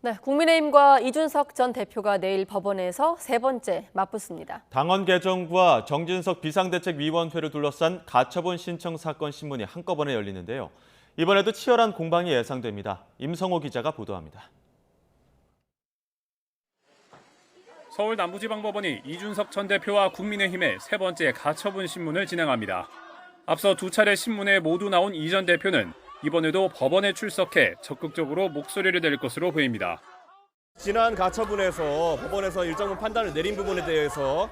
네, 국민의힘과 이준석 전 대표가 내일 법원에서 세 번째 맞붙습니다. 당헌 개정과 정진석 비상대책위원회를 둘러싼 가처분 신청 사건 신문이 한꺼번에 열리는데요. 이번에도 치열한 공방이 예상됩니다. 임성호 기자가 보도합니다. 서울 남부지방법원이 이준석 전 대표와 국민의힘의 세 번째 가처분 신문을 진행합니다. 앞서 두 차례 신문에 모두 나온 이 전 대표는 이번에도 법원에 출석해 적극적으로 목소리를 낼 것으로 보입니다. 지난 가처분에서 법원에서 일정 판단을 내린 부분에 대해서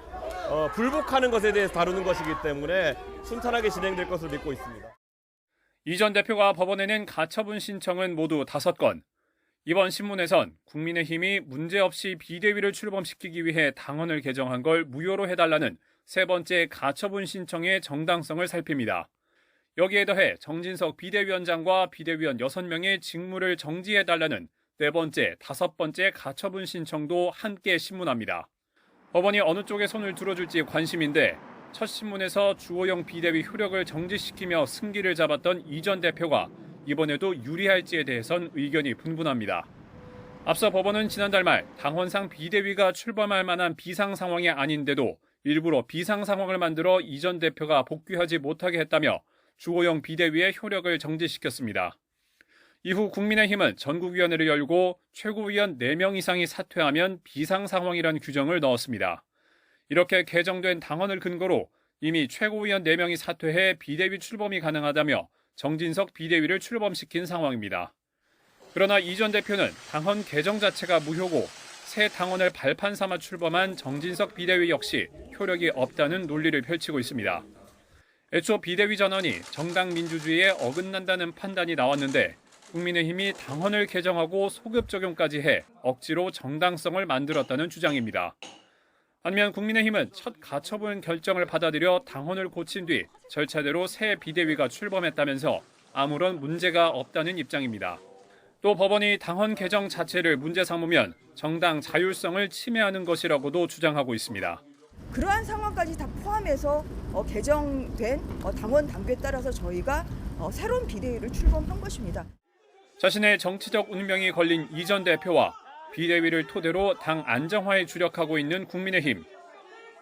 불복하는 것에 대해서 다루는 것이기 때문에 순탄하게 진행될 것으로 믿고 있습니다. 이 전 대표가 법원에 낸 가처분 신청은 모두 5건. 이번 신문에선 국민의힘이 문제없이 비대위를 출범시키기 위해 당헌을 개정한 걸 무효로 해달라는 세 번째 가처분 신청의 정당성을 살핍니다. 여기에 더해 정진석 비대위원장과 비대위원 6명의 직무를 정지해달라는 네 번째, 5번째 가처분 신청도 함께 신문합니다. 법원이 어느 쪽에 손을 들어줄지 관심인데 첫 신문에서 주호영 비대위 효력을 정지시키며 승기를 잡았던 이 전 대표가 이번에도 유리할지에 대해선 의견이 분분합니다. 앞서 법원은 지난달 말 당헌상 비대위가 출범할 만한 비상 상황이 아닌데도 일부러 비상 상황을 만들어 이 전 대표가 복귀하지 못하게 했다며 주호영 비대위의 효력을 정지시켰습니다. 이후 국민의힘은 전국위원회를 열고 최고위원 4명 이상이 사퇴하면 비상 상황이라는 규정을 넣었습니다. 이렇게 개정된 당헌을 근거로 이미 최고위원 4명이 사퇴해 비대위 출범이 가능하다며 정진석 비대위를 출범시킨 상황입니다. 그러나 이 전 대표는 당헌 개정 자체가 무효고 새 당헌을 발판 삼아 출범한 정진석 비대위 역시 효력이 없다는 논리를 펼치고 있습니다. 애초 비대위 전원이 정당 민주주의에 어긋난다는 판단이 나왔는데 국민의힘이 당헌을 개정하고 소급 적용까지 해 억지로 정당성을 만들었다는 주장입니다. 반면 국민의힘은 첫 가처분 결정을 받아들여 당헌을 고친 뒤 절차대로 새 비대위가 출범했다면서 아무런 문제가 없다는 입장입니다. 또 법원이 당헌 개정 자체를 문제 삼으면 정당 자율성을 침해하는 것이라고도 주장하고 있습니다. 그러한 상황까지 다 포함해서 개정된 당원 당규에 따라서 저희가 새로운 비대위를 출범한 것입니다. 자신의 정치적 운명이 걸린 이 전 대표와 비대위를 토대로 당 안정화에 주력하고 있는 국민의힘.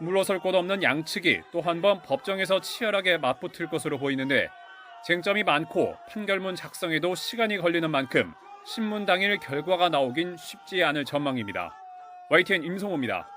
물러설 곳 없는 양측이 또 한 번 법정에서 치열하게 맞붙을 것으로 보이는데 쟁점이 많고 판결문 작성에도 시간이 걸리는 만큼 신문 당일 결과가 나오긴 쉽지 않을 전망입니다. YTN 임성호입니다.